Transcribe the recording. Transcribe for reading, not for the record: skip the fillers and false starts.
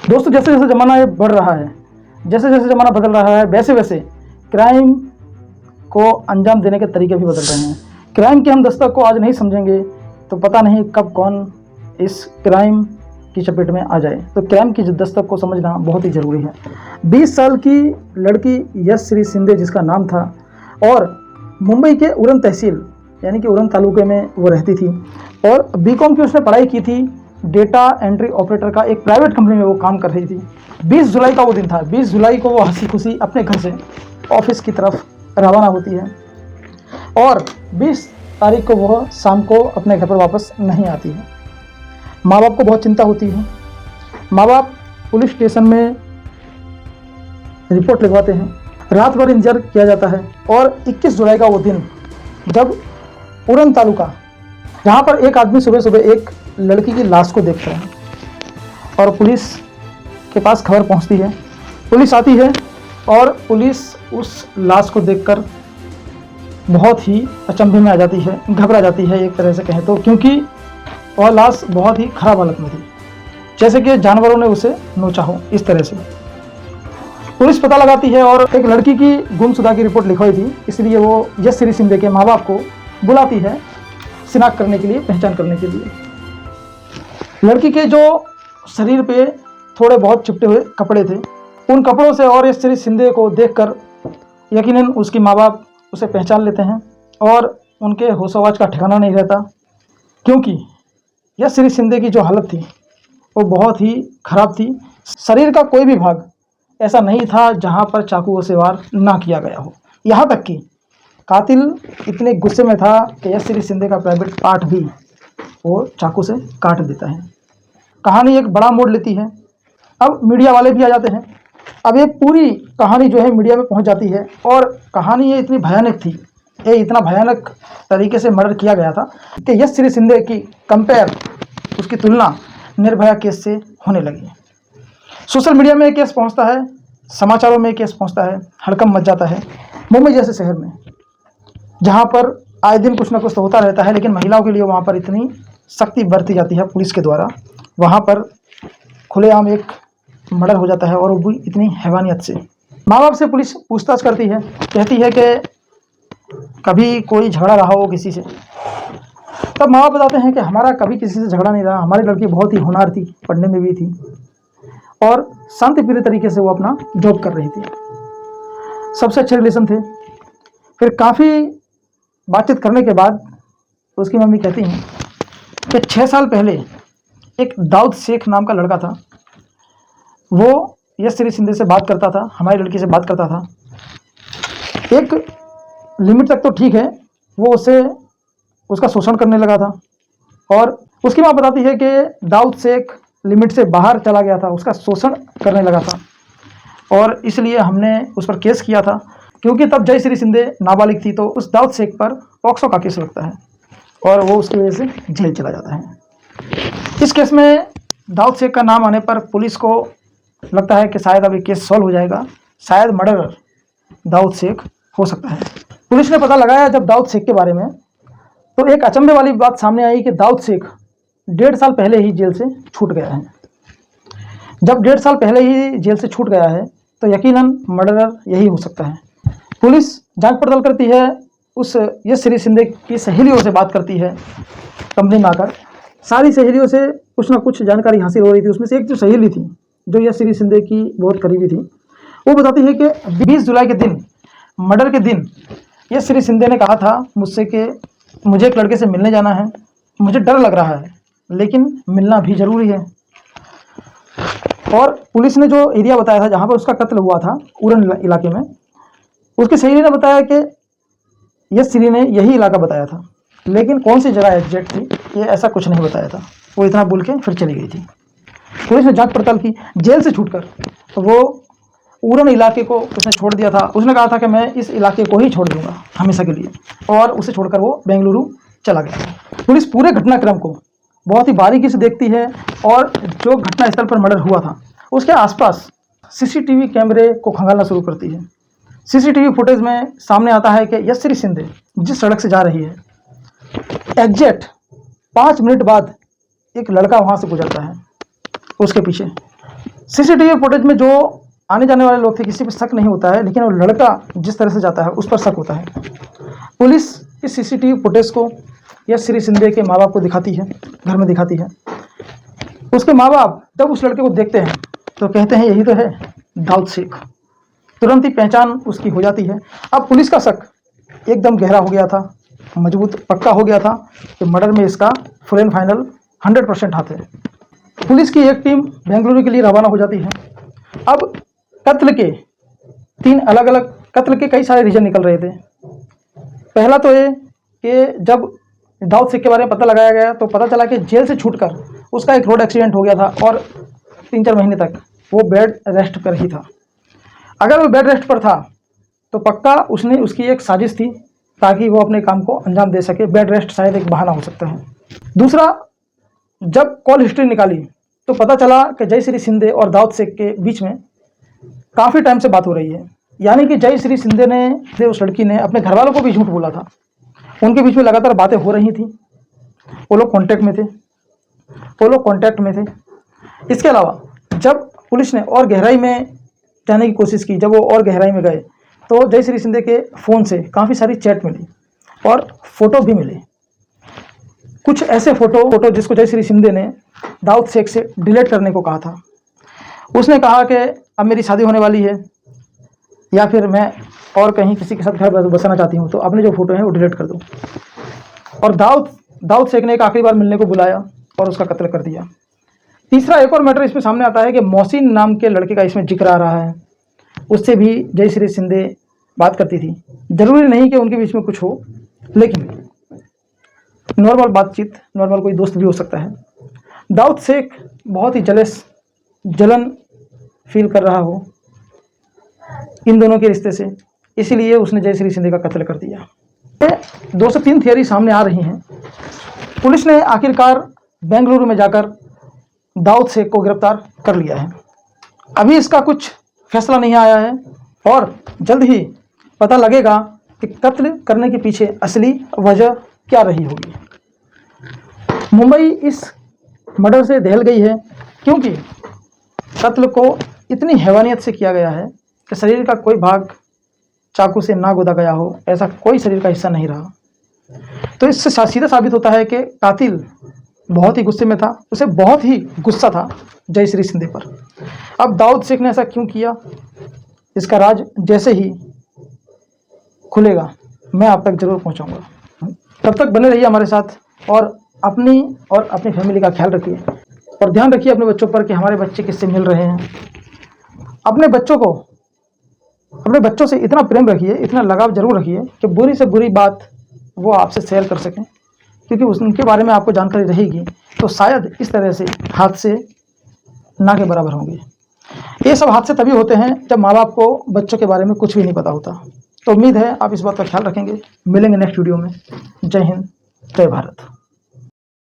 दोस्तों, जैसे जैसे ज़माना ये बढ़ रहा है, जैसे जैसे ज़माना बदल रहा है, वैसे वैसे क्राइम को अंजाम देने के तरीके भी बदल रहे हैं। क्राइम की हम दस्तक को आज नहीं समझेंगे तो पता नहीं कब कौन इस क्राइम की चपेट में आ जाए। तो क्राइम की दस्तक को समझना बहुत ही ज़रूरी है। 20 साल की लड़की यशश्री शिंदे जिसका नाम था, और मुंबई के उरण तहसील यानी कि उरण तालुके में वो रहती थी, और बीकॉम की उसने पढ़ाई की थी। डेटा एंट्री ऑपरेटर का एक प्राइवेट कंपनी में वो काम कर रही थी। 20 जुलाई का वो दिन था। 20 जुलाई को वो हंसी खुशी अपने घर से ऑफिस की तरफ रवाना होती है, और 20 तारीख को वह शाम को अपने घर पर वापस नहीं आती है। माँ बाप को बहुत चिंता होती है। माँ बाप पुलिस स्टेशन में रिपोर्ट लिखवाते हैं। रात भर इंतजार किया जाता है, और 21 जुलाई का वो दिन जब उरण तालुका, जहाँ पर एक आदमी सुबह सुबह एक लड़की की लाश को देखता है और पुलिस के पास खबर पहुँचती है। पुलिस आती है और पुलिस उस लाश को देखकर बहुत ही अचंभे में आ जाती है, घबरा जाती है एक तरह से कहें तो, क्योंकि वह लाश बहुत ही खराब हालत में थी, जैसे कि जानवरों ने उसे नोचा हो, इस तरह से। पुलिस पता लगाती है और एक लड़की की गुमशुदा की रिपोर्ट लिखवाई थी, इसलिए वो यशश्री शिंदे के माँ बाप को बुलाती है शिनाख्त करने के लिए, पहचान करने के लिए। लड़की के जो शरीर पे थोड़े बहुत चिपटे हुए कपड़े थे, उन कपड़ों से और यशश्री शिंदे को देखकर यकीनन उसकी माँ बाप उसे पहचान लेते हैं, और उनके होश-ओ-हवास का ठिकाना नहीं रहता, क्योंकि यशश्री शिंदे की जो हालत थी वो बहुत ही खराब थी। शरीर का कोई भी भाग ऐसा नहीं था जहां पर चाकुओं से वार ना किया गया हो। यहाँ तक कि कातिल इतने गुस्से में था कि यशश्री शिंदे का प्राइवेट पार्ट भी वो चाकू से काट देता है। कहानी एक बड़ा मोड़ लेती है। अब मीडिया वाले भी आ जाते हैं। अब ये पूरी कहानी जो है मीडिया में पहुंच जाती है, और कहानी ये इतनी भयानक थी, ये इतना भयानक तरीके से मर्डर किया गया था कि यशश्री शिंदे की कंपेयर, उसकी तुलना निर्भया केस से होने लगी। सोशल मीडिया में एक केस पहुंचता है, समाचारों में एक केस पहुंचता है, हड़कंप मच जाता है। मुंबई जैसे शहर में, जहां पर आए दिन कुछ ना कुछ तो होता रहता है, लेकिन महिलाओं के लिए वहां पर इतनी सख्ती बरती जाती है पुलिस के द्वारा, वहां पर खुलेआम एक मर्डर हो जाता है, और वो भी इतनी हैवानियत से। माँ बाप से पुलिस पूछताछ करती है, कहती है कि कभी कोई झगड़ा रहा हो किसी से। तब माँ बाप बताते हैं कि हमारा कभी किसी से झगड़ा नहीं रहा, हमारी लड़की बहुत ही होनहार थी, पढ़ने में भी थी, और शांतिप्रिय तरीके से वो अपना जॉब कर रही थी, सबसे अच्छे रिलेशन थे। फिर काफ़ी बातचीत करने के बाद उसकी मम्मी कहती हैं कि 6 साल पहले एक दाऊद शेख नाम का लड़का था, वो यशश्री शिंदे से बात करता था, हमारी लड़की से बात करता था। एक लिमिट तक तो ठीक है, वो उसका शोषण करने लगा था, और उसकी माँ बताती है कि दाऊद शेख लिमिट से बाहर चला गया था, उसका शोषण करने लगा था, और इसलिए हमने उस पर केस किया था, क्योंकि तब यशश्री शिंदे नाबालिग थी, तो उस दाऊद शेख पर पॉक्सो का केस लगता है, और वो उसकी वजह से जेल चला जाता है। इस केस में दाऊद शेख का नाम आने पर पुलिस को लगता है कि शायद अब ये केस सॉल्व हो जाएगा, शायद मर्डरर दाऊद शेख हो सकता है। पुलिस ने पता लगाया जब दाऊद शेख के बारे में, तो एक अचंभे वाली बात सामने आई कि दाऊद शेख 1.5 साल पहले ही जेल से छूट गया है। जब 1.5 साल पहले ही जेल से छूट गया है तो यकीनन मर्डरर यही हो सकता है। पुलिस जांच पड़ताल करती है, उस यशश्री शिंदे की सहेलियों से बात करती है कंपनी में आकर। सारी सहेलियों से कुछ ना कुछ जानकारी हासिल हो रही थी। उसमें से एक जो सहेली थी, जो यशश्री शिंदे की बहुत करीबी थी, वो बताती है कि 20 जुलाई के दिन, मर्डर के दिन, यशश्री शिंदे ने कहा था मुझसे कि मुझे एक लड़के से मिलने जाना है, मुझे डर लग रहा है लेकिन मिलना भी ज़रूरी है। और पुलिस ने जो एरिया बताया था जहाँ पर उसका कत्ल हुआ था, उरण इलाके में, उसकी सहेली ने बताया कि यशश्री ने यही इलाका बताया था, लेकिन कौन सी जगह एग्जैक्ट थी ये ऐसा कुछ नहीं बताया था। वो इतना बोल के फिर चली गई थी। पुलिस ने जांच पड़ताल की, जेल से छूटकर वो उरण इलाके को उसने छोड़ दिया था। उसने कहा था कि मैं इस इलाके को ही छोड़ दूंगा हमेशा के लिए, और उसे छोड़कर वो बेंगलुरु चला गया। पुलिस पूरे घटनाक्रम को बहुत ही बारीकी से देखती है, और जो घटनास्थल पर मर्डर हुआ था उसके आसपास सीसीटीवी कैमरे को खंगालना शुरू करती है। सीसीटीवी फुटेज में सामने आता है कि यशश्री शिंदे जिस सड़क से जा रही है, एग्जैक्ट 5 मिनट बाद एक लड़का वहाँ से गुजरता है उसके पीछे। सीसीटीवी फुटेज में जो आने जाने वाले लोग थे किसी पर शक नहीं होता है, लेकिन वो लड़का जिस तरह से जाता है उस पर शक होता है। पुलिस इस सीसीटीवी फुटेज को यश श्री शिंदे के माँ बाप को दिखाती है, घर में दिखाती है। उसके माँ बाप जब उस लड़के को देखते हैं तो कहते हैं यही तो है दाऊद शेख। तुरंत ही पहचान उसकी हो जाती है। अब पुलिस का शक एकदम गहरा हो गया था, मजबूत पक्का हो गया था कि मर्डर में इसका फुल एंड फाइनल 100% हाथ है। पुलिस की एक टीम बेंगलुरु के लिए रवाना हो जाती है। अब कत्ल के 3 अलग अलग कत्ल के कई सारे रीजन निकल रहे थे। पहला तो ये कि जब दाऊद शेख के बारे में पता लगाया गया तो पता चला कि जेल से छूटकर उसका एक रोड एक्सीडेंट हो गया था और 3-4 महीने तक वो बेड रेस्ट पर ही था। अगर वो बेड रेस्ट पर था तो पक्का उसकी एक साजिश थी ताकि वो अपने काम को अंजाम दे सके। बेड रेस्ट शायद एक बहाना हो सकता है। दूसरा, जब कॉल हिस्ट्री निकाली तो पता चला कि जय श्री शिंदे और दाऊद शेख के बीच में काफ़ी टाइम से बात हो रही है। यानी कि जय श्री शिंदे ने उस लड़की ने अपने घर वालों को भी झूठ बोला था। उनके बीच में लगातार बातें हो रही थी। वो लोग कांटेक्ट में थे। इसके अलावा जब पुलिस ने और गहराई में जाने की कोशिश की, जब वो और गहराई में गए तो जय श्री शिंदे के फ़ोन से काफ़ी सारी चैट मिली और फोटो भी मिले। कुछ ऐसे फोटो जिसको जय श्री शिंदे ने दाऊद शेख से डिलीट करने को कहा था। उसने कहा कि अब मेरी शादी होने वाली है या फिर मैं और कहीं किसी के साथ घर बसाना चाहती हूँ, तो अपने जो फोटो हैं वो डिलीट कर दो। और दाऊद शेख ने एक आखिरी बार मिलने को बुलाया और उसका कत्ल कर दिया। तीसरा एक और मैटर इसमें सामने आता है कि मोहसिन नाम के लड़के का इसमें जिक्र आ रहा है। उससे भी जय श्री शिंदे बात करती थी। जरूरी नहीं कि उनके बीच में कुछ हो, लेकिन नॉर्मल बातचीत, नॉर्मल कोई दोस्त भी हो सकता है। दाऊद शेख बहुत ही जलन फील कर रहा हो इन दोनों के रिश्ते से, इसीलिए उसने जय श्री शिंदे का कत्ल कर दिया। 2 से 3 थियरी सामने आ रही हैं। पुलिस ने आखिरकार बेंगलुरु में जाकर दाऊद शेख को गिरफ्तार कर लिया है। अभी इसका कुछ फैसला नहीं आया है और जल्द ही पता लगेगा कि कत्ल करने के पीछे असली वजह क्या रही होगी। मुंबई इस मर्डर से दहल गई है क्योंकि कत्ल को इतनी हैवानियत से किया गया है कि शरीर का कोई भाग चाकू से ना गोदा गया हो, ऐसा कोई शरीर का हिस्सा नहीं रहा। तो इससे सीधा साबित होता है कि कातिल बहुत ही गुस्से में था, उसे बहुत ही गुस्सा था जय श्री शिंदे पर। अब दाऊद शेख ने ऐसा क्यों किया, इसका राज जैसे ही खुलेगा मैं आप तक जरूर पहुंचाऊंगा। तब तक बने रहिए हमारे साथ और अपनी फैमिली का ख्याल रखिए और ध्यान रखिए अपने बच्चों पर कि हमारे बच्चे किससे मिल रहे हैं। अपने बच्चों से इतना प्रेम रखिए, इतना लगाव जरूर रखिए कि बुरी से बुरी बात वो आपसे शेयर कर सकें, क्योंकि उनके बारे में आपको जानकारी रहेगी तो शायद इस तरह से हादसे ना के बराबर होंगे। ये सब हादसे तभी होते हैं जब माँ बाप को बच्चों के बारे में कुछ भी नहीं पता होता। तो उम्मीद है आप इस बात का ख्याल रखेंगे। मिलेंगे नेक्स्ट वीडियो में। जय हिंद, जय भारत।